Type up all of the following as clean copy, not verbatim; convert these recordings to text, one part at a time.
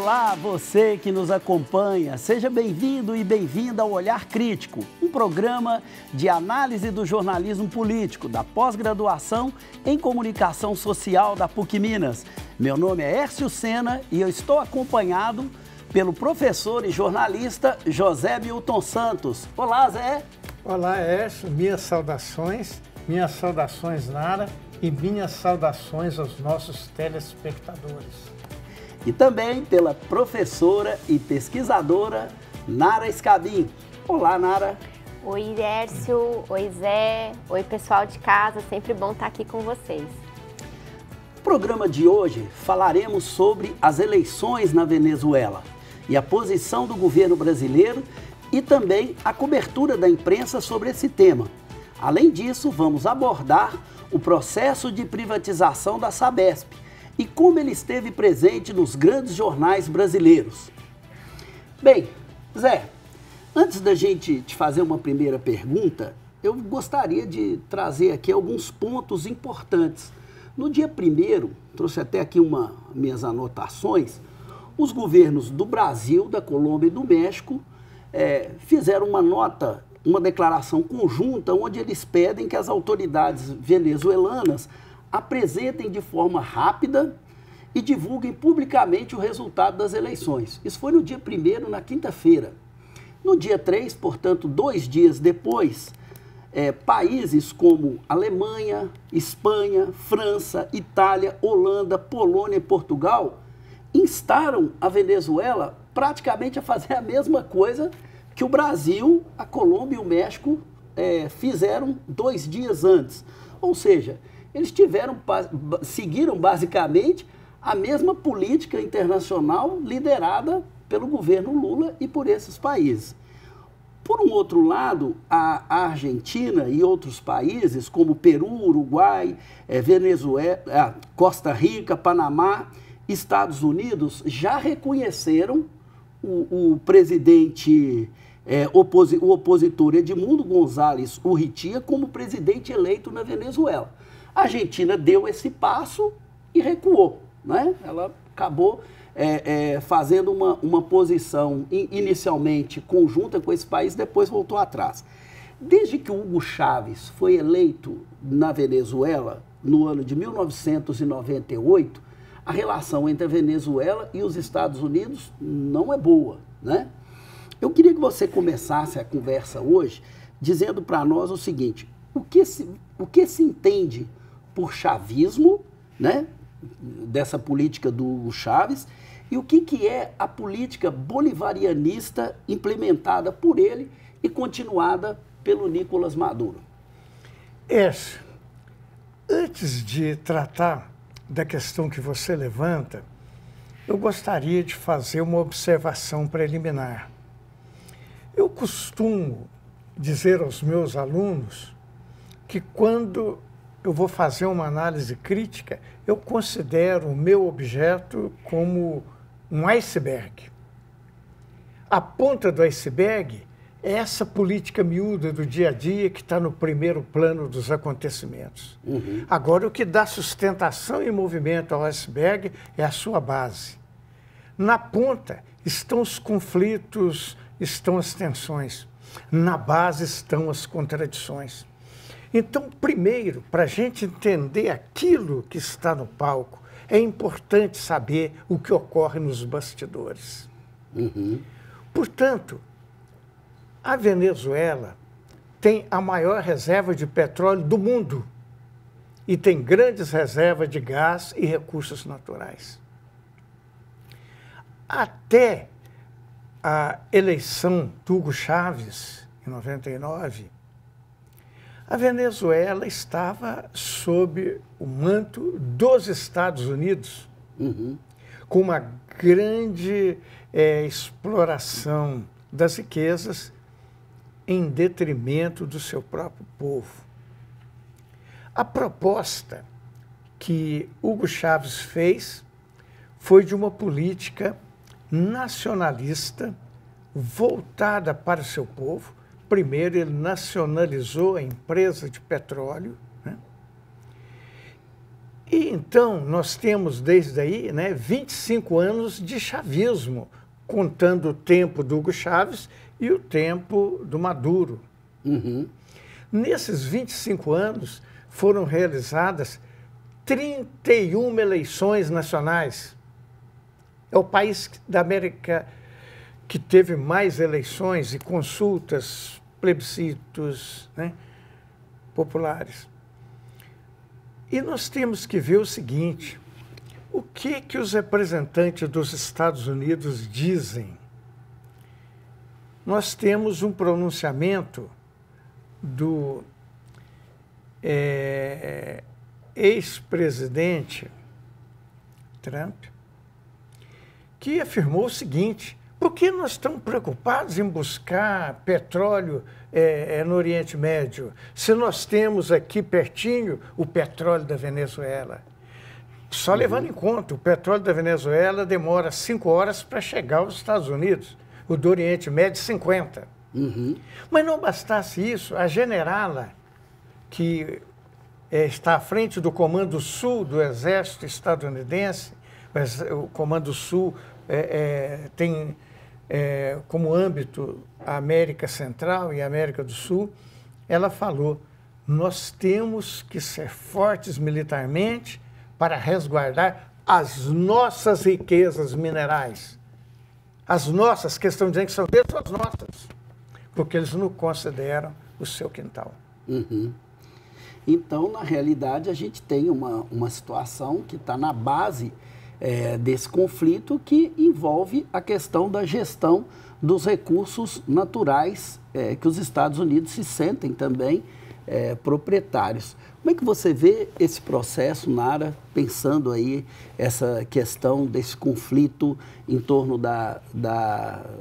Olá, você que nos acompanha, seja bem-vindo e bem-vinda ao Olhar Crítico, um programa de análise do jornalismo político da pós-graduação em comunicação social da PUC Minas. Meu nome é Hércio Sena e eu estou acompanhado pelo professor e jornalista José Milton Santos. Olá, Zé. Olá, Hércio, minhas saudações Nara e minhas saudações aos nossos telespectadores. E também pela professora e pesquisadora Nara Scabin. Olá, Nara. Oi, Hércio. Oi, Zé. Oi, pessoal de casa. Sempre bom estar aqui com vocês. No programa de hoje falaremos sobre as eleições na Venezuela e a posição do governo brasileiro e também a cobertura da imprensa sobre esse tema. Além disso, vamos abordar o processo de privatização da Sabesp e como ele esteve presente nos grandes jornais brasileiros. Bem, Zé, antes da gente te fazer uma primeira pergunta, eu gostaria de trazer aqui alguns pontos importantes. No dia 1º, trouxe até aqui minhas anotações, os governos do Brasil, da Colômbia e do México fizeram uma declaração conjunta onde eles pedem que as autoridades venezuelanas apresentem de forma rápida e divulguem publicamente o resultado das eleições. Isso foi no dia 1º, na quinta-feira. No dia 3, portanto, 2 dias depois, países como Alemanha, Espanha, França, Itália, Holanda, Polônia e Portugal instaram a Venezuela praticamente a fazer a mesma coisa que o Brasil, a Colômbia e o México fizeram 2 dias antes. Ou seja, eles seguiram basicamente a mesma política internacional liderada pelo governo Lula e por esses países. Por um outro lado, a Argentina e outros países, como Peru, Uruguai, Venezuela, Costa Rica, Panamá, Estados Unidos, já reconheceram o presidente, o opositor Edmundo González Urrutia como presidente eleito na Venezuela. A Argentina deu esse passo e recuou, né? Ela acabou fazendo uma posição inicialmente conjunta com esse país, depois voltou atrás. Desde que Hugo Chávez foi eleito na Venezuela, no ano de 1998, a relação entre a Venezuela e os Estados Unidos não é boa, né? Eu queria que você começasse a conversa hoje dizendo para nós o seguinte: o que se entende por chavismo, né, dessa política do Hugo Chávez, e o que é a política bolivarianista implementada por ele e continuada pelo Nicolás Maduro? Antes de tratar da questão que você levanta, eu gostaria de fazer uma observação preliminar. Eu costumo dizer aos meus alunos que quando eu vou fazer uma análise crítica, eu considero o meu objeto como um iceberg. A ponta do iceberg é essa política miúda do dia a dia que está no primeiro plano dos acontecimentos. Uhum. Agora, o que dá sustentação e movimento ao iceberg é a sua base. Na ponta estão os conflitos, estão as tensões. Na base estão as contradições. Então, primeiro, para a gente entender aquilo que está no palco, é importante saber o que ocorre nos bastidores. Uhum. Portanto, a Venezuela tem a maior reserva de petróleo do mundo e tem grandes reservas de gás e recursos naturais. Até a eleição do Hugo Chávez, em 99, a Venezuela estava sob o manto dos Estados Unidos, uhum, com uma grande exploração das riquezas em detrimento do seu próprio povo. A proposta que Hugo Chávez fez foi de uma política nacionalista voltada para o seu povo. Primeiro, ele nacionalizou a empresa de petróleo, né? E então nós temos desde aí, né, 25 anos de chavismo, contando o tempo do Hugo Chávez e o tempo do Maduro. Uhum. Nesses 25 anos foram realizadas 31 eleições nacionais. É o país da América que teve mais eleições e consultas, plebiscitos, né, populares. E nós temos que ver o seguinte, o que os representantes dos Estados Unidos dizem? Nós temos um pronunciamento do ex-presidente Trump, que afirmou o seguinte: por que nós estamos preocupados em buscar petróleo no Oriente Médio, se nós temos aqui pertinho o petróleo da Venezuela? Só levando em conta, o petróleo da Venezuela demora 5 horas para chegar aos Estados Unidos, o do Oriente Médio 50. Uhum. Mas não bastasse isso, a generala, que está à frente do Comando Sul do Exército estadunidense, o Comando Sul tem como âmbito a América Central e a América do Sul, ela falou, nós temos que ser fortes militarmente para resguardar as nossas riquezas minerais. As nossas, que estão dizendo que são deles, são as nossas, porque eles não consideram o seu quintal. Uhum. Então, na realidade, a gente tem uma situação que está na base desse conflito, que envolve a questão da gestão dos recursos naturais que os Estados Unidos se sentem também proprietários. Como é que você vê esse processo, Nara, pensando aí essa questão desse conflito em torno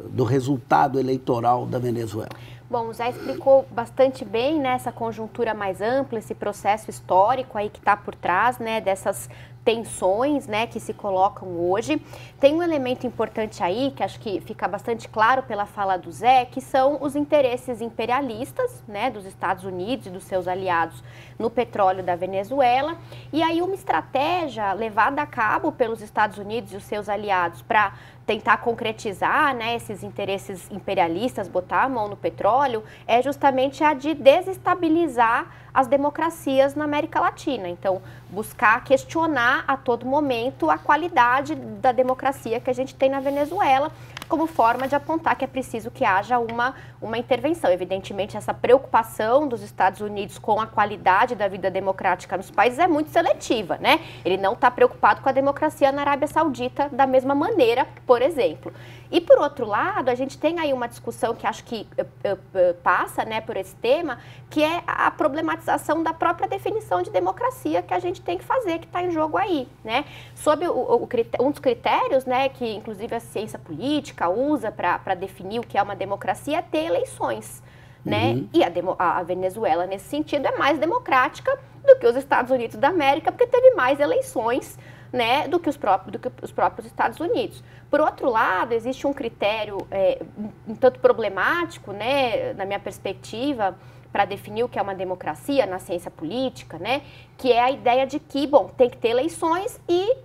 do resultado eleitoral da Venezuela? Bom, o Zé explicou bastante bem, né, essa conjuntura mais ampla, esse processo histórico aí que está por trás, né, dessas tensões, né, que se colocam hoje. Tem um elemento importante aí, que acho que fica bastante claro pela fala do Zé, que são os interesses imperialistas, né, dos Estados Unidos e dos seus aliados no petróleo da Venezuela. E aí uma estratégia levada a cabo pelos Estados Unidos e os seus aliados para tentar concretizar, né, esses interesses imperialistas, botar a mão no petróleo, é justamente a de desestabilizar as democracias na América Latina. Então, buscar questionar a todo momento a qualidade da democracia que a gente tem na Venezuela, como forma de apontar que é preciso que haja uma intervenção. Evidentemente, essa preocupação dos Estados Unidos com a qualidade da vida democrática nos países é muito seletiva, né? Ele não está preocupado com a democracia na Arábia Saudita da mesma maneira, por exemplo. E, por outro lado, a gente tem aí uma discussão que acho que passa, né, por esse tema, que é a problematização da própria definição de democracia que a gente tem que fazer, que está em jogo aí, né? Sob um dos critérios, né, que inclusive a ciência política usa para definir o que é uma democracia, é ter eleições, né? Uhum. E a Venezuela, nesse sentido, é mais democrática do que os Estados Unidos da América, porque teve mais eleições, né, do que os próprios Estados Unidos. Por outro lado, existe um critério um tanto problemático, né, na minha perspectiva, para definir o que é uma democracia na ciência política, né, que é a ideia de que, bom, tem que ter eleições e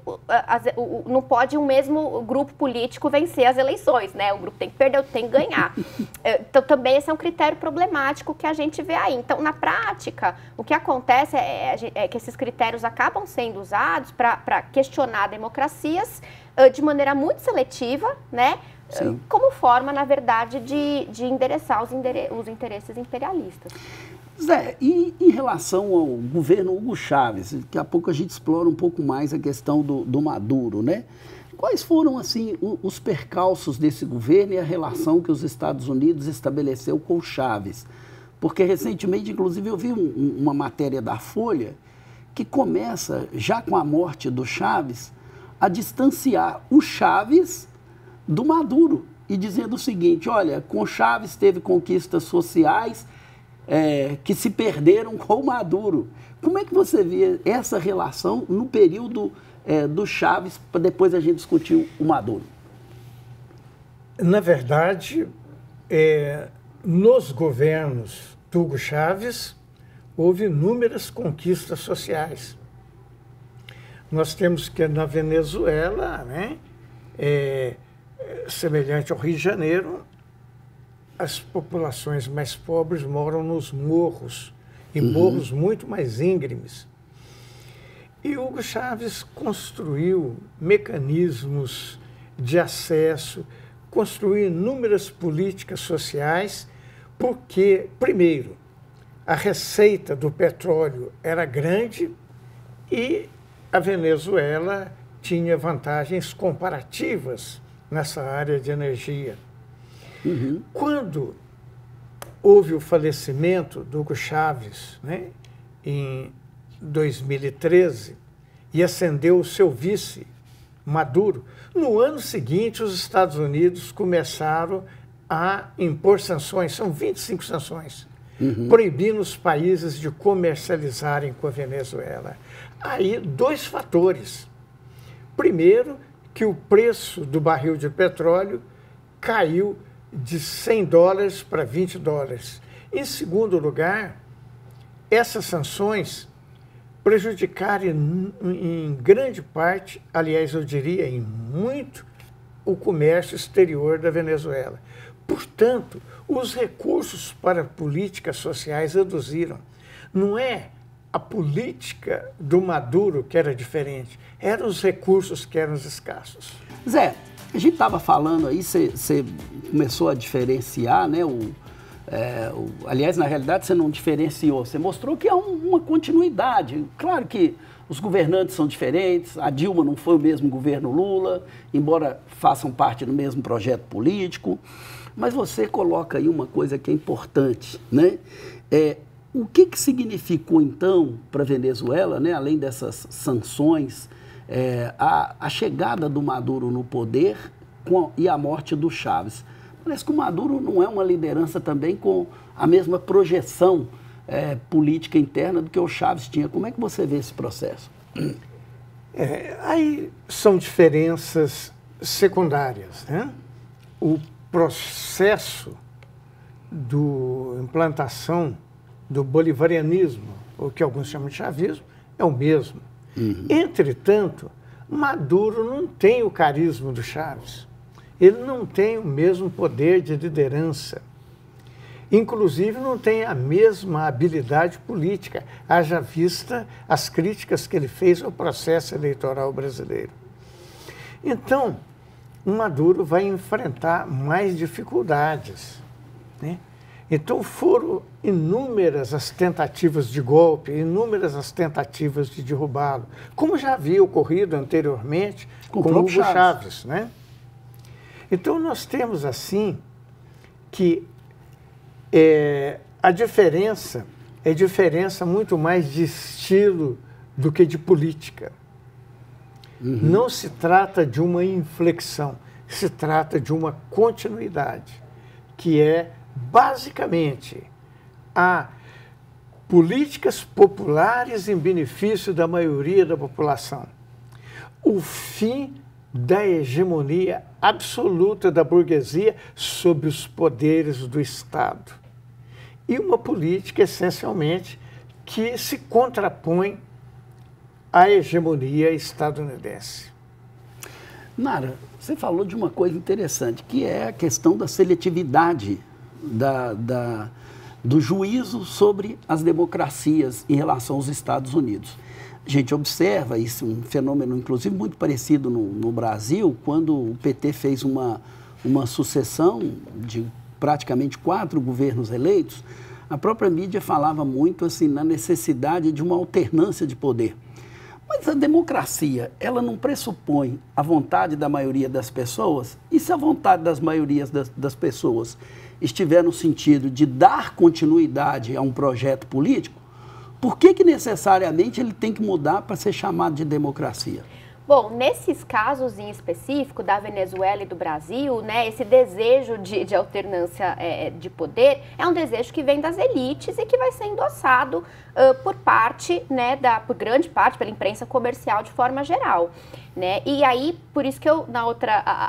não pode um mesmo grupo político vencer as eleições, né, o grupo tem que perder, tem que ganhar. Então, também esse é um critério problemático que a gente vê aí. Então, na prática, o que acontece é que esses critérios acabam sendo usados para questionar democracias de maneira muito seletiva, né, sim, como forma, na verdade, de endereçar os interesses imperialistas. Zé, e em relação ao governo Hugo Chávez, daqui a pouco a gente explora um pouco mais a questão do Maduro, né? Quais foram, assim, os percalços desse governo e a relação que os Estados Unidos estabeleceu com o Chávez? Porque recentemente, inclusive, eu vi uma matéria da Folha que começa, já com a morte do Chávez, a distanciar o Chávez do Maduro e dizendo o seguinte, olha, com Chávez teve conquistas sociais que se perderam com o Maduro. Como é que você vê essa relação no período do Chávez, para depois a gente discutir o Maduro? Na verdade, nos governos do Hugo Chávez, houve inúmeras conquistas sociais. Nós temos que na Venezuela, né, semelhante ao Rio de Janeiro, as populações mais pobres moram nos morros, e morros muito mais íngremes. E Hugo Chávez construiu mecanismos de acesso, construiu inúmeras políticas sociais, porque, primeiro, a receita do petróleo era grande e a Venezuela tinha vantagens comparativas nessa área de energia. Quando houve o falecimento do Hugo Chávez, né, em 2013, e ascendeu o seu vice, Maduro, no ano seguinte os Estados Unidos começaram a impor sanções, são 25 sanções, proibindo os países de comercializarem com a Venezuela. Aí, dois fatores. Primeiro, que o preço do barril de petróleo caiu de $100 para $20. Em segundo lugar, essas sanções prejudicaram em grande parte, aliás, eu diria em muito, o comércio exterior da Venezuela. Portanto, os recursos para políticas sociais reduziram. Não é a política do Maduro que era diferente, eram os recursos que eram escassos. Zé, a gente estava falando aí, você começou a diferenciar, né? Aliás, na realidade, você não diferenciou, você mostrou que há uma continuidade. Claro que os governantes são diferentes, a Dilma não foi o mesmo governo Lula, embora façam parte do mesmo projeto político, mas você coloca aí uma coisa que é importante, né? O que significou, então, para a Venezuela, né, além dessas sanções, a chegada do Maduro no poder e a morte do Chávez? Parece que o Maduro não é uma liderança também com a mesma projeção política interna do que o Chávez tinha. Como é que você vê esse processo? Aí são diferenças secundárias, né? O processo de implantação do bolivarianismo, o que alguns chamam de chavismo, é o mesmo. Entretanto, Maduro não tem o carisma do Chávez. Ele não tem o mesmo poder de liderança. Inclusive, não tem a mesma habilidade política, haja vista as críticas que ele fez ao processo eleitoral brasileiro. Então, o Maduro vai enfrentar mais dificuldades, né? Então, foram inúmeras as tentativas de golpe, inúmeras as tentativas de derrubá-lo, como já havia ocorrido anteriormente com Hugo Chávez, né? Então, nós temos, assim, que a diferença é diferença muito mais de estilo do que de política. Não se trata de uma inflexão, se trata de uma continuidade, que é, basicamente, a políticas populares em benefício da maioria da população. O fim da hegemonia absoluta da burguesia sobre os poderes do Estado. E uma política, essencialmente, que se contrapõe à hegemonia estadunidense. Nara, você falou de uma coisa interessante, que é a questão da seletividade do juízo sobre as democracias em relação aos Estados Unidos. A gente observa isso, um fenômeno, inclusive, muito parecido no Brasil, quando o PT fez uma sucessão de praticamente 4 governos eleitos. A própria mídia falava muito assim, na necessidade de uma alternância de poder. Mas a democracia, ela não pressupõe a vontade da maioria das pessoas? E se a vontade das maiorias das pessoas estiver no sentido de dar continuidade a um projeto político, por que necessariamente ele tem que mudar para ser chamado de democracia? Bom, nesses casos em específico, da Venezuela e do Brasil, né, esse desejo de alternância de poder é um desejo que vem das elites e que vai ser endossado por parte, né, por grande parte, pela imprensa comercial de forma geral. Né? E aí, por isso que eu,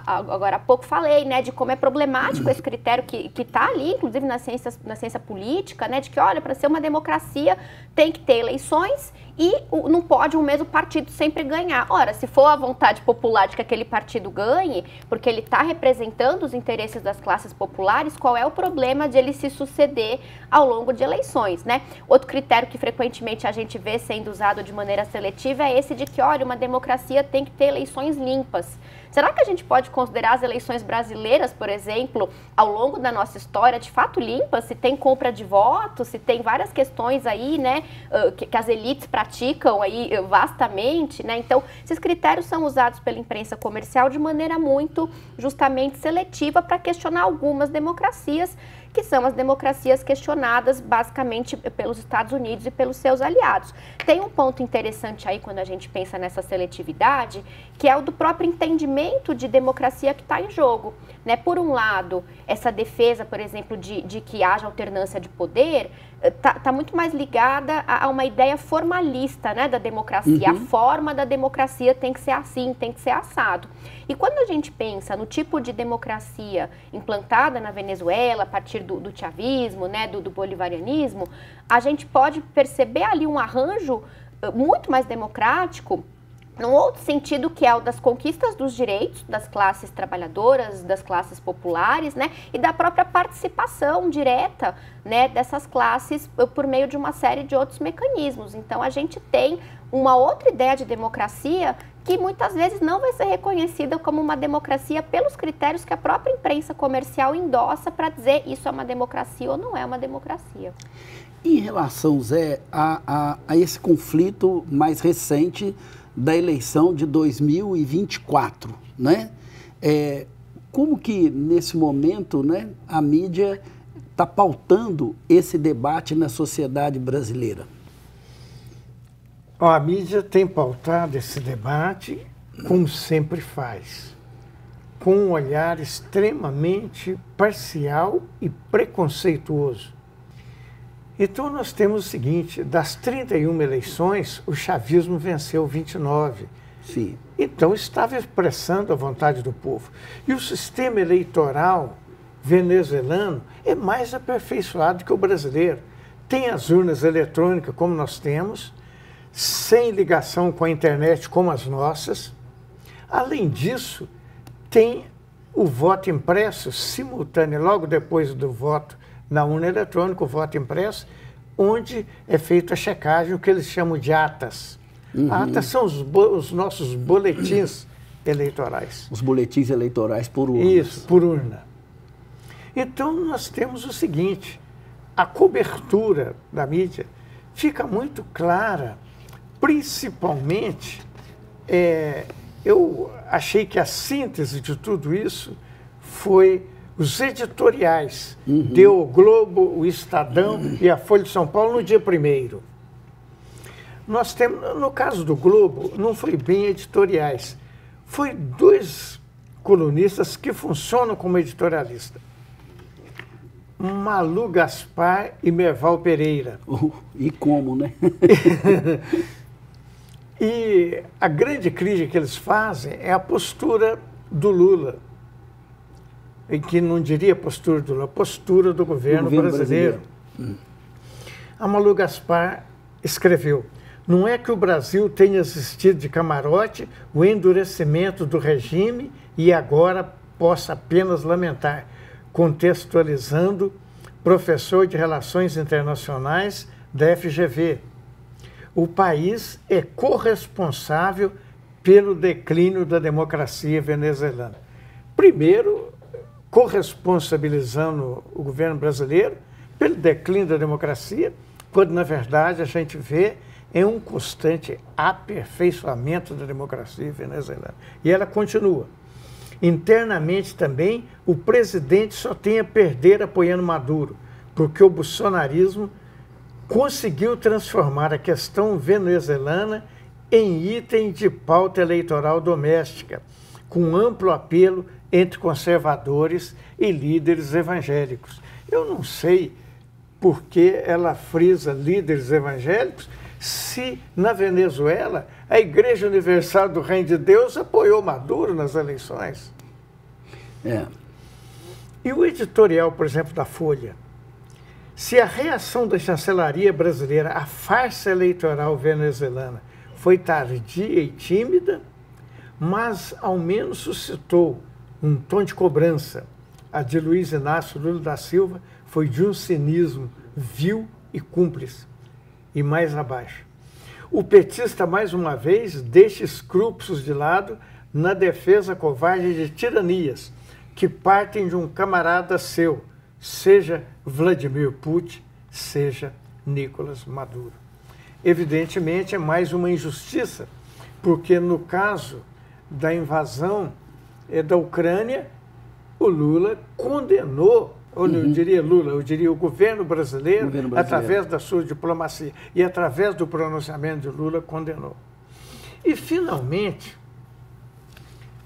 agora há pouco, falei, né, de como é problemático esse critério que está ali, inclusive na ciência política, né, de que, olha, para ser uma democracia tem que ter eleições E não pode o mesmo partido sempre ganhar. Ora, se for a vontade popular de que aquele partido ganhe, porque ele está representando os interesses das classes populares, qual é o problema de ele se suceder ao longo de eleições, né? Outro critério que frequentemente a gente vê sendo usado de maneira seletiva é esse de que, olha, uma democracia tem que ter eleições limpas. Será que a gente pode considerar as eleições brasileiras, por exemplo, ao longo da nossa história, de fato limpas? Se tem compra de votos, se tem várias questões aí, né, que as elites praticam aí vastamente, né? Então, esses critérios são usados pela imprensa comercial de maneira muito, justamente, seletiva para questionar algumas democracias, que são as democracias questionadas basicamente pelos Estados Unidos e pelos seus aliados. Tem um ponto interessante aí quando a gente pensa nessa seletividade, que é o do próprio entendimento de democracia que está em jogo, né? Por um lado, essa defesa, por exemplo, de que haja alternância de poder, tá muito mais ligada a uma ideia formalista, né, da democracia. A forma da democracia tem que ser assim, tem que ser assado. E quando a gente pensa no tipo de democracia implantada na Venezuela, a partir do chavismo, né, do bolivarianismo, a gente pode perceber ali um arranjo muito mais democrático, num outro sentido, que é o das conquistas dos direitos das classes trabalhadoras, das classes populares, né, e da própria participação direta, né, dessas classes por meio de uma série de outros mecanismos. Então, a gente tem uma outra ideia de democracia que muitas vezes não vai ser reconhecida como uma democracia pelos critérios que a própria imprensa comercial endossa para dizer isso é uma democracia ou não é uma democracia. Em relação, Zé, a esse conflito mais recente da eleição de 2024, né? Como que, nesse momento, né, a mídia está pautando esse debate na sociedade brasileira? A mídia tem pautado esse debate, como sempre faz, com um olhar extremamente parcial e preconceituoso. Então, nós temos o seguinte: das 31 eleições, o chavismo venceu 29. Sim. Então, estava expressando a vontade do povo. E o sistema eleitoral venezuelano é mais aperfeiçoado que o brasileiro. Tem as urnas eletrônicas, como nós temos, sem ligação com a internet, como as nossas. Além disso, tem o voto impresso simultâneo, logo depois do voto na urna eletrônica, o voto impresso, onde é feita a checagem, o que eles chamam de atas. Atas são os nossos boletins eleitorais. Os boletins eleitorais por urna. Isso, por urna. Então, nós temos o seguinte: a cobertura da mídia fica muito clara, principalmente, eu achei que a síntese de tudo isso foi os editoriais. Deu o Globo, o Estadão e a Folha de São Paulo no dia 1º. Nós temos, no caso do Globo, não foi bem editoriais, foi 2 colunistas que funcionam como editorialista: Malu Gaspar e Merval Pereira. E como, né? E a grande crítica que eles fazem é a postura do Lula, em que não diria postura do Lula, a postura do governo brasileiro. A Malu Gaspar escreveu: não é que o Brasil tenha assistido de camarote o endurecimento do regime e agora possa apenas lamentar, contextualizando professor de Relações Internacionais da FGV. O país é corresponsável pelo declínio da democracia venezuelana. Primeiro, corresponsabilizando o governo brasileiro pelo declínio da democracia, quando, na verdade, a gente vê um constante aperfeiçoamento da democracia venezuelana. E ela continua: internamente também, o presidente só tem a perder apoiando Maduro, porque o bolsonarismo conseguiu transformar a questão venezuelana em item de pauta eleitoral doméstica, com amplo apelo entre conservadores e líderes evangélicos. Eu não sei por que ela frisa líderes evangélicos, se na Venezuela a Igreja Universal do Reino de Deus apoiou Maduro nas eleições. E o editorial, por exemplo, da Folha: Se a reação da chancelaria brasileira à farsa eleitoral venezuelana foi tardia e tímida, mas ao menos suscitou um tom de cobrança, a de Luiz Inácio Lula da Silva foi de um cinismo vil e cúmplice. E mais abaixo. O petista, mais uma vez, deixa escrúpulos de lado na defesa covarde de tiranias que partem de um camarada seu, seja Vladimir Putin, seja Nicolás Maduro. Evidentemente, é mais uma injustiça, porque no caso da invasão da Ucrânia, o Lula condenou, ou não diria Lula, eu diria o governo brasileiro, através da sua diplomacia e através do pronunciamento de Lula, condenou. E, finalmente,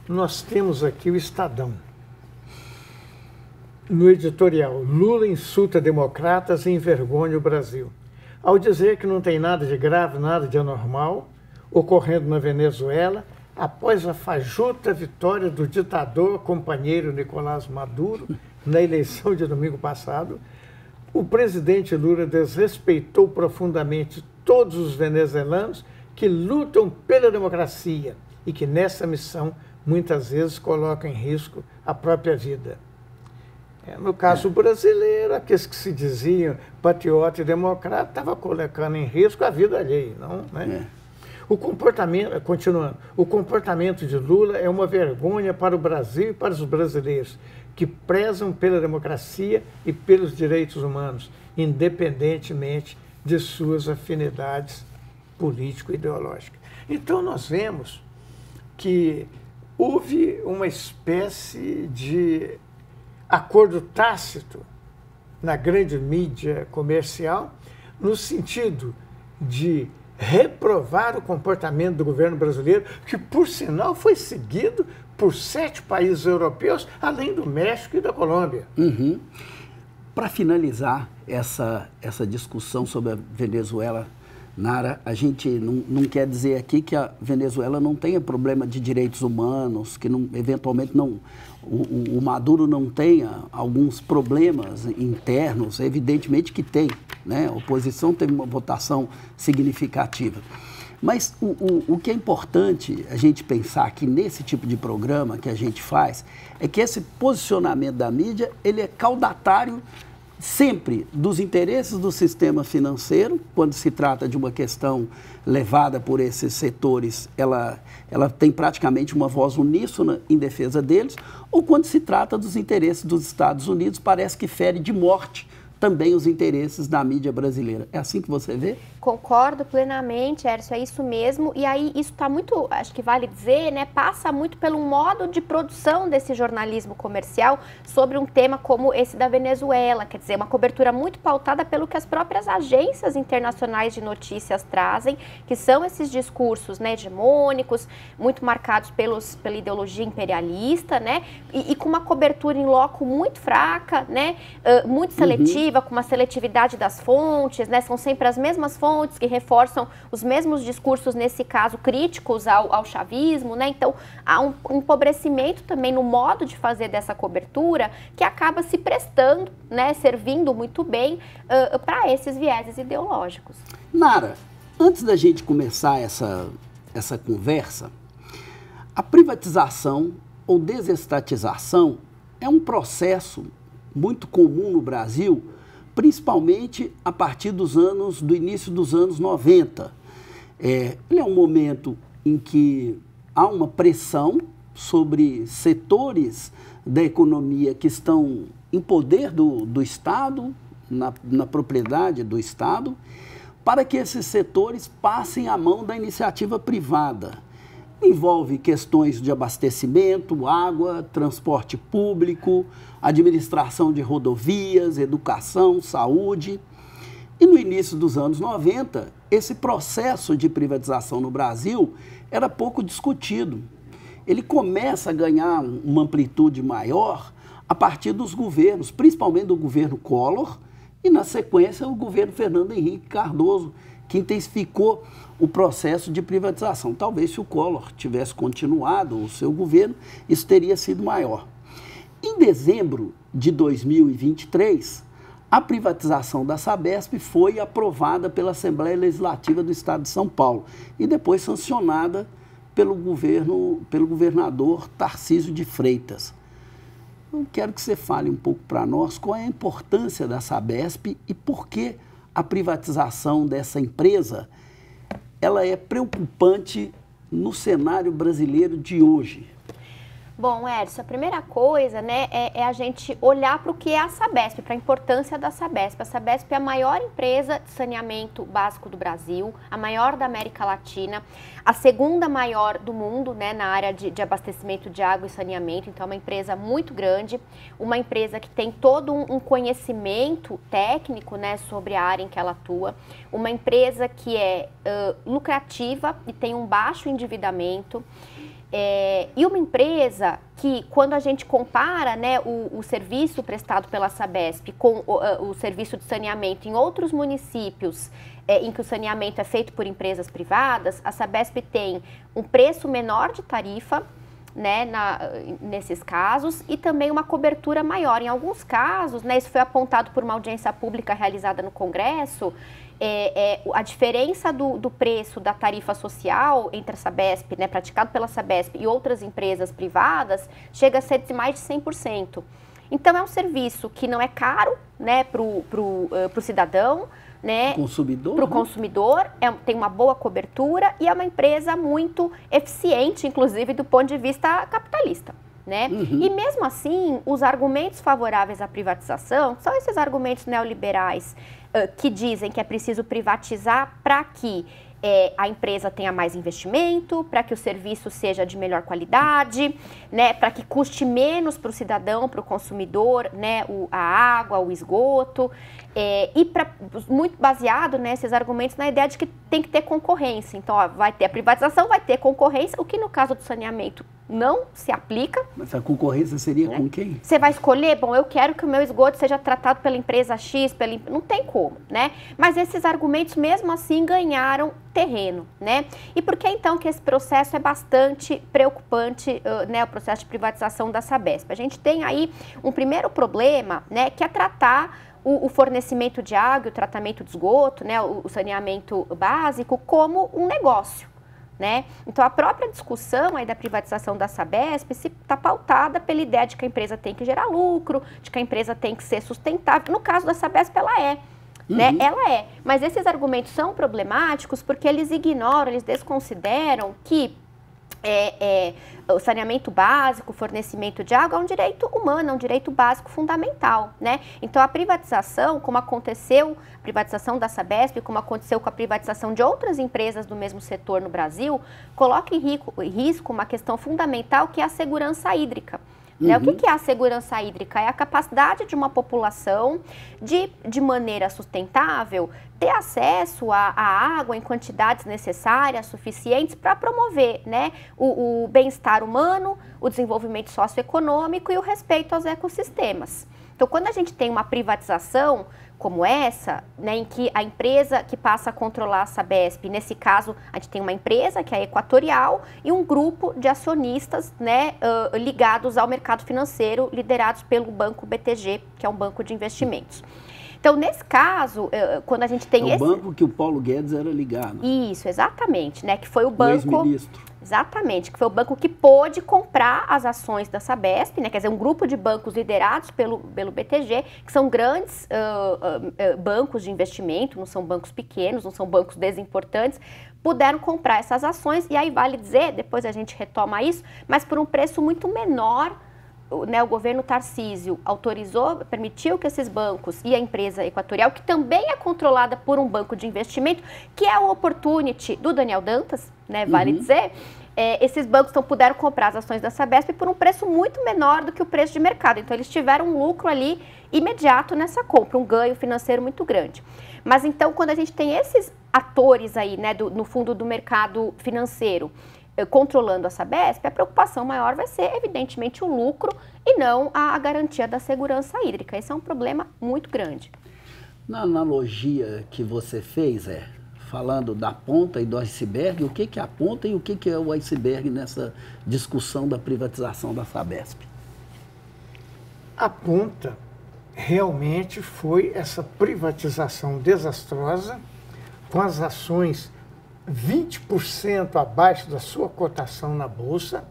nós temos aqui o Estadão. No editorial, Lula insulta democratas e envergonha o Brasil. Ao dizer que não tem nada de grave, nada de anormal ocorrendo na Venezuela, após a fajuta vitória do ditador companheiro Nicolás Maduro na eleição de domingo passado, o presidente Lula desrespeitou profundamente todos os venezuelanos que lutam pela democracia e que nessa missão muitas vezes colocam em risco a própria vida. No caso brasileiro, aqueles que se diziam patriota e democrata estavam colocando em risco a vida alheia, não, né? O comportamento, continuando, o comportamento de Lula é uma vergonha para o Brasil e para os brasileiros, que prezam pela democracia e pelos direitos humanos, independentemente de suas afinidades político-ideológicas. Então, nós vemos que houve uma espécie de acordo tácito na grande mídia comercial, no sentido de reprovar o comportamento do governo brasileiro, que, por sinal, foi seguido por 7 países europeus, além do México e da Colômbia. Para finalizar essa discussão sobre a Venezuela, Nara, a gente não quer dizer aqui que a Venezuela não tenha problema de direitos humanos, que não, eventualmente não, o Maduro não tenha alguns problemas internos, evidentemente que tem, né? A oposição teve uma votação significativa. Mas o que é importante a gente pensar aqui nesse tipo de programa que a gente faz é que esse posicionamento da mídia, ele é caudatário sempre dos interesses do sistema financeiro, quando se trata de uma questão levada por esses setores, ela tem praticamente uma voz uníssona em defesa deles, ou quando se trata dos interesses dos Estados Unidos, parece que fere de morte também os interesses da mídia brasileira. É assim que você vê? Concordo plenamente, Hércio, é isso mesmo. E aí isso está muito, acho que vale dizer, né, passa muito pelo modo de produção desse jornalismo comercial sobre um tema como esse da Venezuela, quer dizer, uma cobertura muito pautada pelo que as próprias agências internacionais de notícias trazem, que são esses discursos, né, hegemônicos, muito marcados pela ideologia imperialista, né, e com uma cobertura em loco muito fraca, né, muito seletiva, com uma seletividade das fontes, né, são sempre as mesmas fontes que reforçam os mesmos discursos, nesse caso, críticos ao chavismo, né? Então, há um empobrecimento também no modo de fazer dessa cobertura que acaba se prestando, né, servindo muito bem para esses vieses ideológicos. Nara, antes da gente começar essa conversa, a privatização ou desestatização é um processo muito comum no Brasil, principalmente a partir do início dos anos 90. Ele é um momento em que há uma pressão sobre setores da economia que estão em poder do Estado, na propriedade do Estado, para que esses setores passem à mão da iniciativa privada. Envolve questões de abastecimento, água, transporte público, administração de rodovias, educação, saúde. E no início dos anos 90, esse processo de privatização no Brasil era pouco discutido. Ele começa a ganhar uma amplitude maior a partir dos governos, principalmente do governo Collor e, na sequência, o governo Fernando Henrique Cardoso, que intensificou o processo de privatização. Talvez se o Collor tivesse continuado o seu governo, isso teria sido maior. Em dezembro de 2023, A privatização da Sabesp foi aprovada pela Assembleia Legislativa do Estado de São Paulo e depois sancionada pelo governador Tarcísio de Freitas. Eu quero que você fale um pouco para nós qual é a importância da Sabesp e por que a privatização dessa empresa ela é preocupante no cenário brasileiro de hoje. Bom, Edson, a primeira coisa, né, é a gente olhar para o que é a Sabesp, para a importância da Sabesp. A Sabesp é a maior empresa de saneamento básico do Brasil, a maior da América Latina, a segunda maior do mundo, né, na área de abastecimento de água e saneamento. Então, é uma empresa muito grande, uma empresa que tem todo um conhecimento técnico, né, sobre a área em que ela atua, uma empresa que é lucrativa e tem um baixo endividamento. E uma empresa que, quando a gente compara, né, o serviço prestado pela Sabesp com o serviço de saneamento em outros municípios em que o saneamento é feito por empresas privadas, a Sabesp tem um preço menor de tarifa, né, nesses casos, e também uma cobertura maior. Em alguns casos, né, isso foi apontado por uma audiência pública realizada no Congresso, a diferença do preço da tarifa social entre a Sabesp, né, praticado pela Sabesp e outras empresas privadas, chega a ser de mais de 100%. Então, é um serviço que não é caro, né, para o cidadão, né, para o consumidor, tem uma boa cobertura e é uma empresa muito eficiente, inclusive do ponto de vista capitalista. Né? E mesmo assim, os argumentos favoráveis à privatização são esses argumentos neoliberais que dizem que é preciso privatizar para que a empresa tenha mais investimento, para que o serviço seja de melhor qualidade, né, para que custe menos para o cidadão, para o consumidor, né, a água, o esgoto, e muito baseado nesses argumentos na ideia de que tem que ter concorrência. Então, ó, vai ter a privatização, vai ter concorrência, o que no caso do saneamento não se aplica. Mas a concorrência seria com quem? Você vai escolher, bom, eu quero que o meu esgoto seja tratado pela empresa X, não tem como, né? Mas esses argumentos, mesmo assim, ganharam terreno, né? E por que então que esse processo é bastante preocupante, né, o processo de privatização da Sabesp? A gente tem aí um primeiro problema, né, que é tratar o fornecimento de água, o tratamento de esgoto, né, o saneamento básico como um negócio. Né? Então, a própria discussão aí da privatização da Sabesp está pautada pela ideia de que a empresa tem que gerar lucro, de que a empresa tem que ser sustentável. No caso da Sabesp, ela é. Né? Ela é. Mas esses argumentos são problemáticos porque eles ignoram, eles desconsideram que o saneamento básico, o fornecimento de água é um direito humano, é um direito básico fundamental, né? Então, a privatização, como aconteceu, a privatização da Sabesp, como aconteceu com a privatização de outras empresas do mesmo setor no Brasil, coloca em risco uma questão fundamental que é a segurança hídrica. Né? O que é a segurança hídrica? É a capacidade de uma população de maneira sustentável ter acesso à água em quantidades necessárias, suficientes para promover, né, o bem-estar humano, o desenvolvimento socioeconômico e o respeito aos ecossistemas. Então, quando a gente tem uma privatização como essa, né, em que a empresa que passa a controlar a Sabesp, nesse caso, a gente tem uma empresa que é a Equatorial e um grupo de acionistas, né, ligados ao mercado financeiro, liderados pelo Banco BTG, que é um banco de investimentos. Então, nesse caso, quando a gente tem esse... o banco que o Paulo Guedes era ligado. Isso, exatamente, né, que foi o banco... O ex-ministro. Exatamente, que foi o banco que pôde comprar as ações da Sabesp, né, quer dizer, um grupo de bancos liderados pelo BTG, que são grandes bancos de investimento, não são bancos pequenos, não são bancos desimportantes, puderam comprar essas ações, e aí vale dizer, depois a gente retoma isso, mas por um preço muito menor. Né, o governo Tarcísio permitiu que esses bancos e a empresa Equatorial, que também é controlada por um banco de investimento, que é o Opportunity do Daniel Dantas, né, vale dizer, esses bancos puderam comprar as ações da Sabesp por um preço muito menor do que o preço de mercado. Então, eles tiveram um lucro ali imediato nessa compra, um ganho financeiro muito grande. Mas, então, quando a gente tem esses atores aí, né, no fundo do mercado financeiro, controlando a Sabesp, a preocupação maior vai ser, evidentemente, o lucro e não a garantia da segurança hídrica. Esse é um problema muito grande. Na analogia que você fez, falando da ponta e do iceberg, o que é a ponta e o que é o iceberg nessa discussão da privatização da Sabesp? A ponta realmente foi essa privatização desastrosa, com as ações 20% abaixo da sua cotação na Bolsa,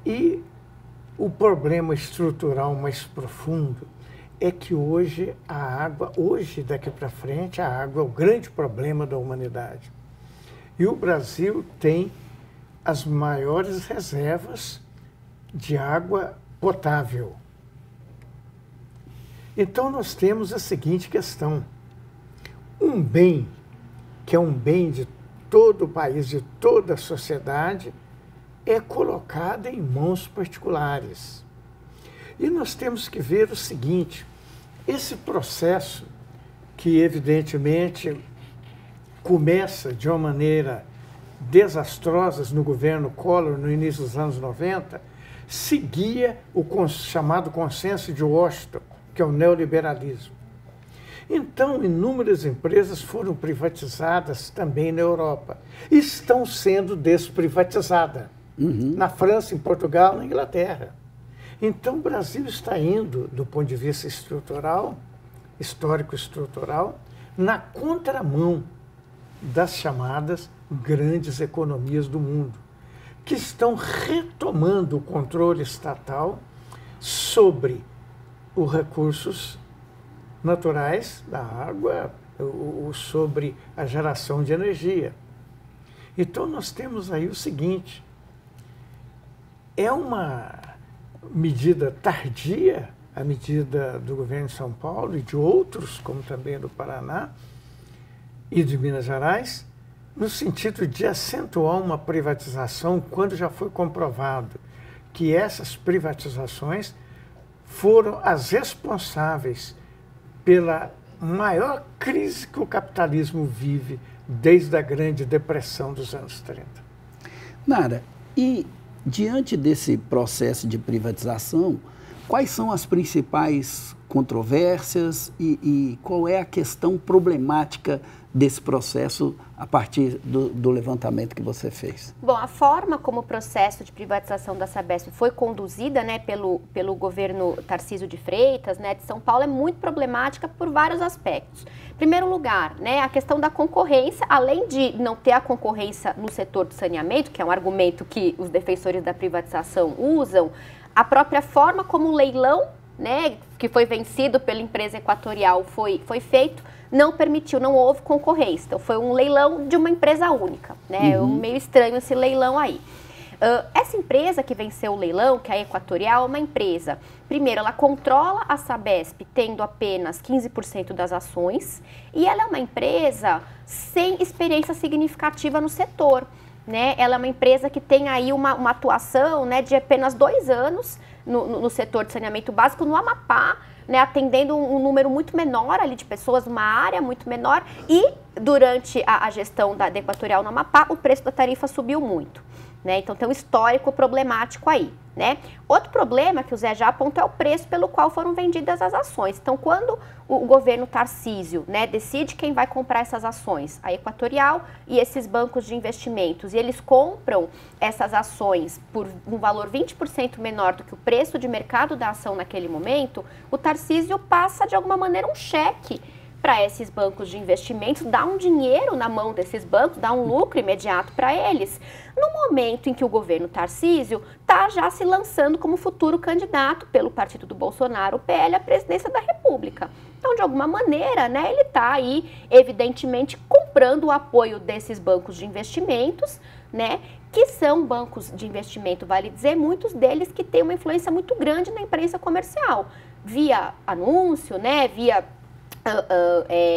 e o problema estrutural mais profundo é que hoje a água, daqui para frente, a água é o grande problema da humanidade. E o Brasil tem as maiores reservas de água potável. Então nós temos a seguinte questão: um bem, que é um bem de todo o país, de toda a sociedade, é colocado em mãos particulares. E nós temos que ver o seguinte: esse processo, que evidentemente começa de uma maneira desastrosa no governo Collor no início dos anos 90, seguia o chamado consenso de Washington, que é o neoliberalismo. Então, inúmeras empresas foram privatizadas também na Europa. Estão sendo desprivatizadas. Na França, em Portugal, na Inglaterra. Então, o Brasil está indo, do ponto de vista estrutural, histórico-estrutural, na contramão das chamadas grandes economias do mundo, que estão retomando o controle estatal sobre os recursos naturais da água, sobre a geração de energia. Então, nós temos aí o seguinte: é uma medida tardia, a medida do governo de São Paulo e de outros, como também do Paraná e de Minas Gerais, no sentido de acentuar uma privatização, quando já foi comprovado que essas privatizações foram as responsáveis pela maior crise que o capitalismo vive desde a Grande Depressão dos anos 30. Nara, e diante desse processo de privatização, quais são as principais controvérsias e qual é a questão problemática desse processo a partir do levantamento que você fez? Bom, a forma como o processo de privatização da Sabesp foi conduzida, né, pelo governo Tarcísio de Freitas, né, de São Paulo, é muito problemática por vários aspectos. Em primeiro lugar, né, a questão da concorrência, além de não ter a concorrência no setor do saneamento, que é um argumento que os defensores da privatização usam, a própria forma como o leilão, né, que foi vencido pela empresa Equatorial foi feito, não permitiu, não houve concorrência. Então, foi um leilão de uma empresa única, né? É meio estranho esse leilão aí. Essa empresa que venceu o leilão, que é a Equatorial, é uma empresa, primeiro, ela controla a Sabesp tendo apenas 15% das ações, e ela é uma empresa sem experiência significativa no setor, né? Ela é uma empresa que tem aí uma atuação, né, de apenas 2 anos no setor de saneamento básico no Amapá, né, atendendo um número muito menor ali de pessoas, uma área muito menor, e durante a gestão da Equatorial no Amapá, o preço da tarifa subiu muito, né? Então tem um histórico problemático aí, né? Outro problema que o Zé já apontou é o preço pelo qual foram vendidas as ações. Então, quando o governo Tarcísio, né, decide quem vai comprar essas ações, a Equatorial e esses bancos de investimentos, e eles compram essas ações por um valor 20% menor do que o preço de mercado da ação naquele momento, o Tarcísio passa, de alguma maneira, um cheque para esses bancos de investimentos, dá um dinheiro na mão desses bancos, dá um lucro imediato para eles, no momento em que o governo Tarcísio está já se lançando como futuro candidato pelo partido do Bolsonaro, o PL, à presidência da República. Então, de alguma maneira, né, ele está aí, evidentemente, comprando o apoio desses bancos de investimentos, né, que são bancos de investimento, vale dizer, muitos deles que têm uma influência muito grande na imprensa comercial, via anúncio, né, via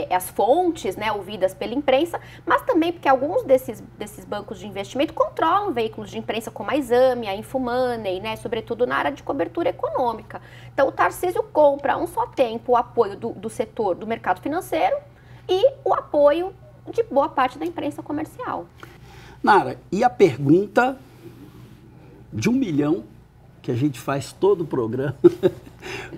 as fontes, né, ouvidas pela imprensa, mas também porque alguns desses bancos de investimento controlam veículos de imprensa como a Exame, a Infomoney, né, sobretudo na área de cobertura econômica. Então, o Tarcísio compra a um só tempo o apoio do setor do mercado financeiro e o apoio de boa parte da imprensa comercial. Nara, e a pergunta de 1 milhão que a gente faz todo o programa,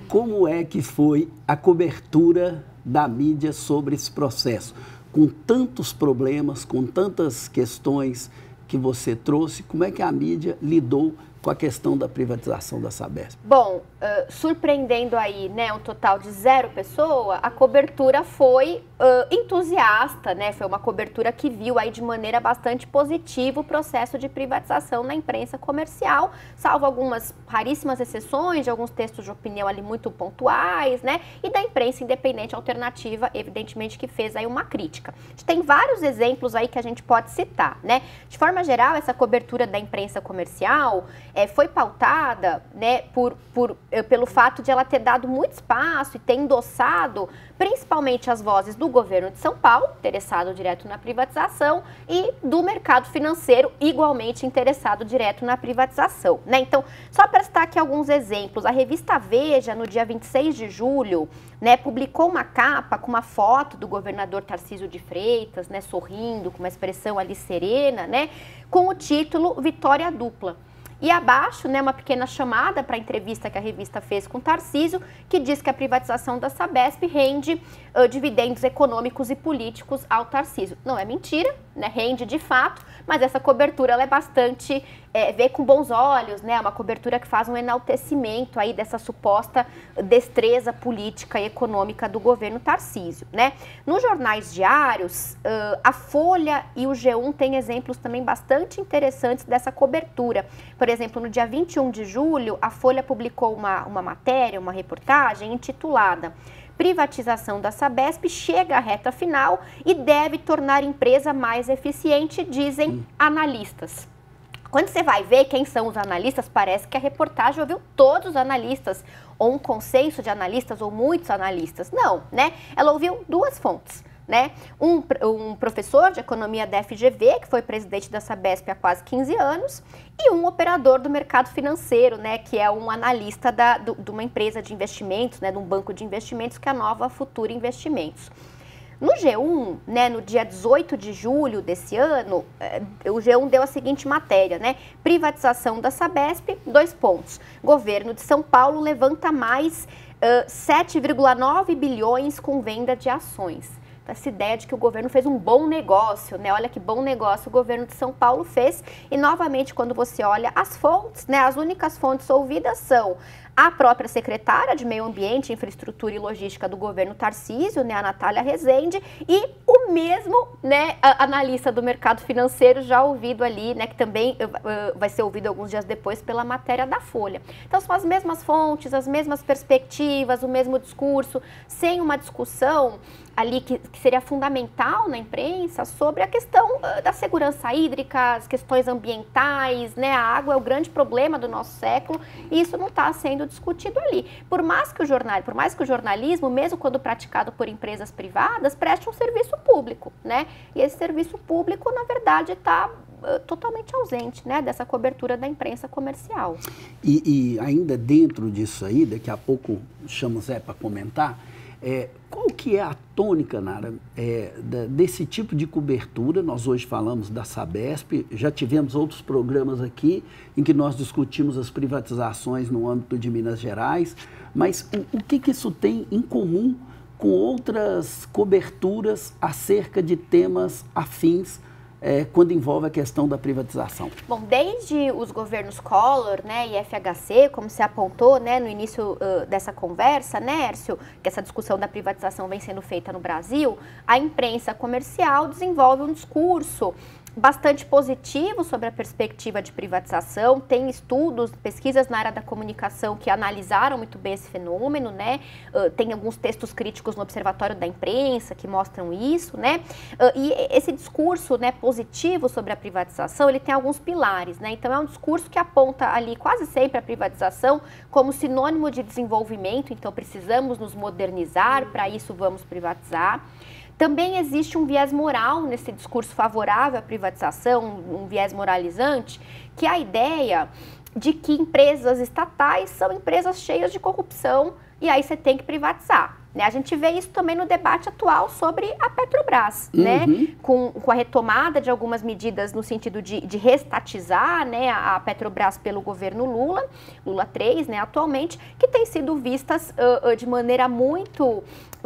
como é que foi a cobertura da mídia sobre esse processo? Com tantos problemas, com tantas questões que você trouxe, como é que a mídia lidou com a questão da privatização da Sabesp? Bom, surpreendendo aí, né, um total de 0 pessoa, a cobertura foi entusiasta, né, foi uma cobertura que viu aí de maneira bastante positiva o processo de privatização na imprensa comercial, salvo algumas raríssimas exceções de alguns textos de opinião ali muito pontuais, né, e da imprensa independente alternativa, evidentemente que fez aí uma crítica. A gente tem vários exemplos aí que a gente pode citar, né, de forma geral essa cobertura da imprensa comercial foi pautada, né, pelo fato de ela ter dado muito espaço e ter endossado principalmente as vozes do governo de São Paulo, interessado direto na privatização, e do mercado financeiro, igualmente interessado direto na privatização, né? Então, só para citar aqui alguns exemplos, a revista Veja, no dia 26 de julho, né, publicou uma capa com uma foto do governador Tarcísio de Freitas, né, sorrindo, com uma expressão ali serena, né, com o título Vitória Dupla. E abaixo, né, uma pequena chamada para a entrevista que a revista fez com Tarcísio, que diz que a privatização da Sabesp rende dividendos econômicos e políticos ao Tarcísio. Não é mentira, né, rende de fato, mas essa cobertura ela é bastante, vê com bons olhos, né, uma cobertura que faz um enaltecimento aí dessa suposta destreza política e econômica do governo Tarcísio, né. Nos jornais diários, a Folha e o G1 têm exemplos também bastante interessantes dessa cobertura. Por exemplo, no dia 21 de julho, a Folha publicou uma matéria, uma reportagem intitulada Privatização da Sabesp chega à reta final e deve tornar a empresa mais eficiente, dizem analistas. Quando você vai ver quem são os analistas, parece que a reportagem ouviu todos os analistas, ou um consenso de analistas, ou muitos analistas. Não, né? Ela ouviu 2 fontes. Né? Um professor de economia da FGV, que foi presidente da Sabesp há quase 15 anos, e um operador do mercado financeiro, né, que é um analista de uma empresa de investimentos, né, de um banco de investimentos, que é a Nova Futura Investimentos. No G1, né, no dia 18 de julho desse ano, o G1 deu a seguinte matéria, né? Privatização da Sabesp, 2 pontos. Governo de São Paulo levanta mais 7,9 bilhões com venda de ações. Essa ideia de que o governo fez um bom negócio, né? Olha que bom negócio o governo de São Paulo fez. E, novamente, quando você olha as fontes, né? As únicas fontes ouvidas são a própria secretária de Meio Ambiente, Infraestrutura e Logística do governo Tarcísio, né, a Natália Rezende, e o mesmo, né, analista do mercado financeiro já ouvido ali, né, que também vai ser ouvido alguns dias depois pela matéria da Folha. Então são as mesmas fontes, as mesmas perspectivas, o mesmo discurso, sem uma discussão ali que seria fundamental na imprensa sobre a questão da segurança hídrica, as questões ambientais, né? A água é o grande problema do nosso século e isso não está sendo discutido ali. Por mais que o jornalismo, mesmo quando praticado por empresas privadas, preste um serviço público, né? E esse serviço público, na verdade, está totalmente ausente, né, dessa cobertura da imprensa comercial. E ainda dentro disso aí, daqui a pouco chamo o Zé para comentar, qual que é a tônica, Nara, desse tipo de cobertura? Nós hoje falamos da Sabesp, já tivemos outros programas aqui em que nós discutimos as privatizações no âmbito de Minas Gerais, mas o que isso tem em comum com outras coberturas acerca de temas afins quando envolve a questão da privatização? Bom, desde os governos Collor, né, e FHC, como se apontou, né, no início dessa conversa, né, Hércio, que essa discussão da privatização vem sendo feita no Brasil, a imprensa comercial desenvolve um discurso bastante positivo sobre a perspectiva de privatização. Tem estudos, pesquisas na área da comunicação que analisaram muito bem esse fenômeno, né? Tem alguns textos críticos no Observatório da Imprensa que mostram isso, né? E esse discurso, né, positivo sobre a privatização, ele tem alguns pilares, né? Então é um discurso que aponta ali quase sempre a privatização como sinônimo de desenvolvimento, então precisamos nos modernizar, para isso vamos privatizar. Também existe um viés moral nesse discurso favorável à privatização, um viés moralizante, que é a ideia de que empresas estatais são empresas cheias de corrupção e aí você tem que privatizar, né? A gente vê isso também no debate atual sobre a Petrobras, né? Com a retomada de algumas medidas no sentido de restatizar, né, a Petrobras pelo governo Lula 3, né, atualmente, que tem sido vistas de maneira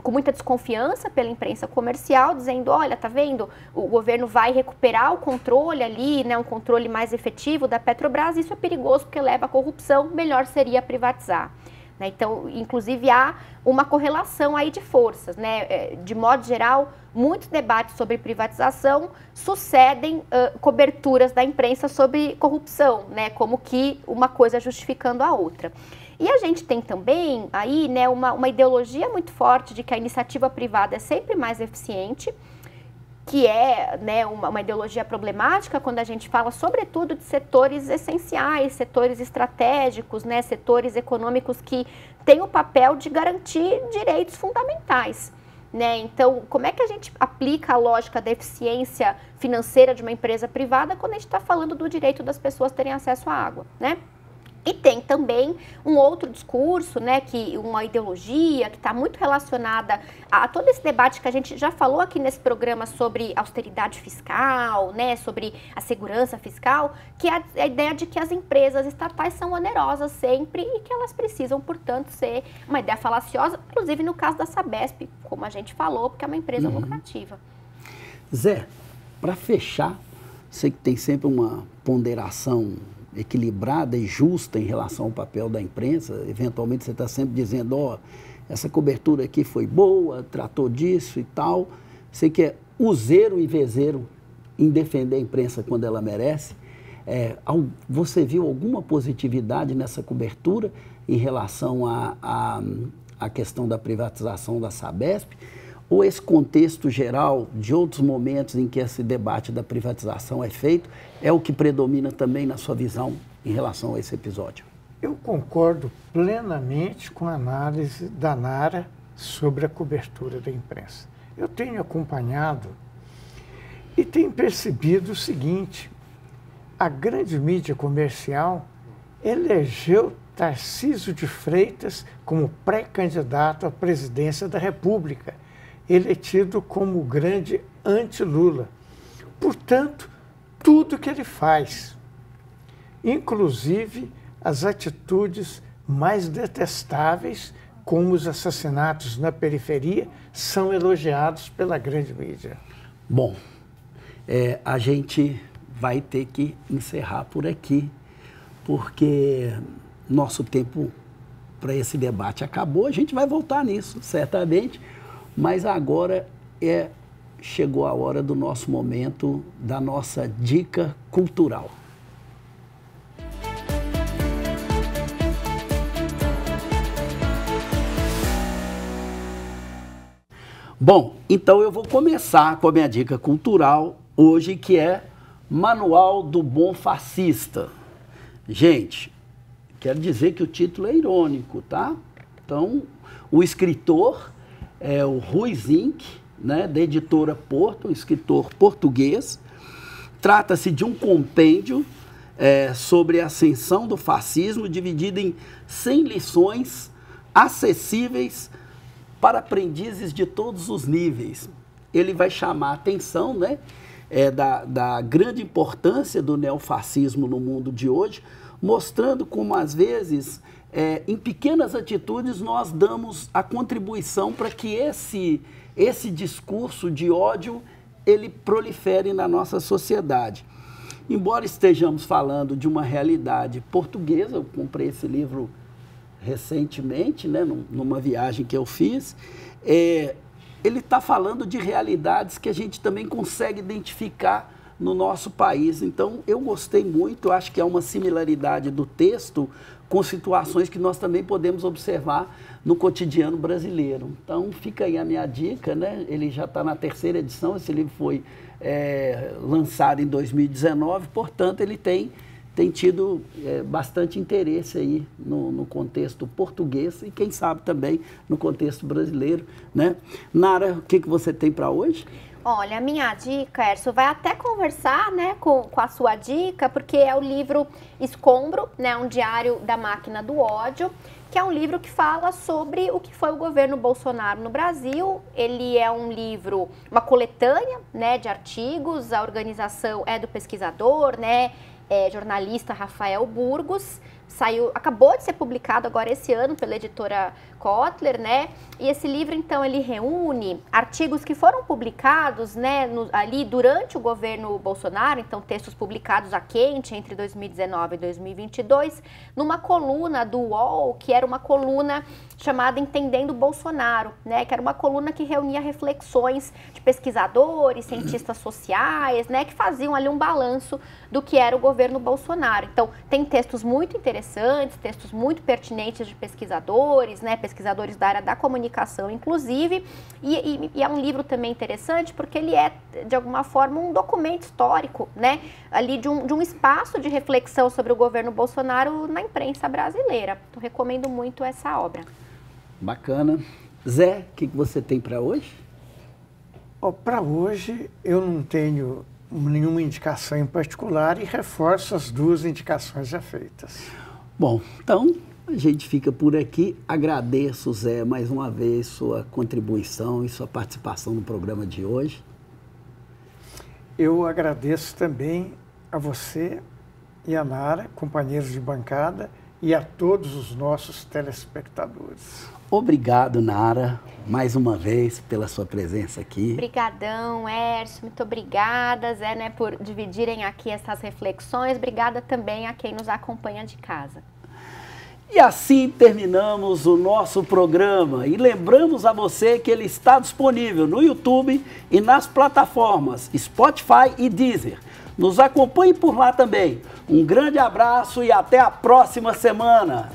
com muita desconfiança pela imprensa comercial, dizendo, olha, tá vendo, o governo vai recuperar o controle ali, né, um controle mais efetivo da Petrobras, isso é perigoso porque leva à corrupção, melhor seria privatizar. Né? Então, inclusive, há uma correlação aí de forças, né? De modo geral, muitos debates sobre privatização sucedem coberturas da imprensa sobre corrupção, né? Como que uma coisa justificando a outra. E a gente tem também aí, né, uma ideologia muito forte de que a iniciativa privada é sempre mais eficiente, que é, né, uma ideologia problemática quando a gente fala, sobretudo, de setores essenciais, setores estratégicos, né, setores econômicos que têm o papel de garantir direitos fundamentais. Né? Então, como é que a gente aplica a lógica da eficiência financeira de uma empresa privada quando a gente está falando do direito das pessoas terem acesso à água, né? E tem também um outro discurso, né, uma ideologia que está muito relacionada a todo esse debate que a gente já falou aqui nesse programa sobre austeridade fiscal, né, sobre a segurança fiscal, que é a ideia de que as empresas estatais são onerosas sempre e que elas precisam, portanto, ser uma ideia falaciosa, inclusive no caso da Sabesp, como a gente falou, porque é uma empresa lucrativa. Zé, para fechar, sei que tem sempre uma ponderação equilibrada e justa em relação ao papel da imprensa. Eventualmente você está sempre dizendo, ó, essa cobertura aqui foi boa, tratou disso e tal. Sei que é useiro e vezeiro em defender a imprensa quando ela merece. Você viu alguma positividade nessa cobertura em relação à questão da privatização da Sabesp? Ou esse contexto geral de outros momentos em que esse debate da privatização é feito é o que predomina também na sua visão em relação a esse episódio? Eu concordo plenamente com a análise da Nara sobre a cobertura da imprensa. Eu tenho acompanhado e tenho percebido o seguinte: a grande mídia comercial elegeu Tarcísio de Freitas como pré-candidato à presidência da República. Ele é tido como o grande anti-Lula. Portanto, tudo que ele faz, inclusive as atitudes mais detestáveis, como os assassinatos na periferia, são elogiados pela grande mídia. Bom, a gente vai ter que encerrar por aqui, porque nosso tempo para esse debate acabou. A gente vai voltar nisso, certamente. Mas agora chegou a hora do nosso momento, da nossa dica cultural. Bom, então eu vou começar com a minha dica cultural hoje, que é Manual do Bom Fascista. Gente, quero dizer que o título é irônico, tá? Então, o escritor é o Rui Zinck, né, da editora Porto, um escritor português. Trata-se de um compêndio sobre a ascensão do fascismo, dividido em 100 lições acessíveis para aprendizes de todos os níveis. Ele vai chamar a atenção, né, da grande importância do neofascismo no mundo de hoje, mostrando como, às vezes, em pequenas atitudes, nós damos a contribuição para que esse discurso de ódio ele prolifere na nossa sociedade. Embora estejamos falando de uma realidade portuguesa, eu comprei esse livro recentemente, né, numa viagem que eu fiz, ele está falando de realidades que a gente também consegue identificar no nosso país. Então, eu gostei muito, acho que há uma similaridade do texto com situações que nós também podemos observar no cotidiano brasileiro. Então, fica aí a minha dica, né? Ele já está na 3ª edição, esse livro foi lançado em 2019, portanto, ele tem tido bastante interesse aí no contexto português e, quem sabe, também no contexto brasileiro, né? Nara, o que você tem para hoje? Olha, a minha dica, Erso, vai até conversar, né, com a sua dica, porque é o livro Escombro, né, um diário da máquina do ódio, que é um livro que fala sobre o que foi o governo Bolsonaro no Brasil. Ele é um livro, uma coletânea, né, de artigos, a organização é do pesquisador, né, jornalista Rafael Burgos. Acabou de ser publicado agora esse ano pela editora Kotler, né? E esse livro, então, ele reúne artigos que foram publicados, né, ali durante o governo Bolsonaro, então textos publicados a quente entre 2019 e 2022, numa coluna do UOL, que era uma coluna chamada Entendendo Bolsonaro, né? Que era uma coluna que reunia reflexões de pesquisadores, cientistas sociais, né? Que faziam ali um balanço do que era o governo Bolsonaro. Então, tem textos muito interessantes, textos muito pertinentes de pesquisadores, né? Pesquisadores da área da comunicação, inclusive, e é um livro também interessante porque ele é, de alguma forma, um documento histórico, né? Ali de um espaço de reflexão sobre o governo Bolsonaro na imprensa brasileira. Então, recomendo muito essa obra. Bacana. Zé, o que você tem para hoje? Para hoje, eu não tenho nenhuma indicação em particular e reforço as duas indicações já feitas. Bom, então a gente fica por aqui. Agradeço, Zé, mais uma vez sua contribuição e sua participação no programa de hoje. Eu agradeço também a você e a Nara, companheiros de bancada, e a todos os nossos telespectadores. Obrigado, Nara, mais uma vez pela sua presença aqui. Obrigadão, Hércio, muito obrigada, Zé, né, por dividirem aqui essas reflexões. Obrigada também a quem nos acompanha de casa. E assim terminamos o nosso programa e lembramos a você que ele está disponível no YouTube e nas plataformas Spotify e Deezer. Nos acompanhe por lá também. Um grande abraço e até a próxima semana.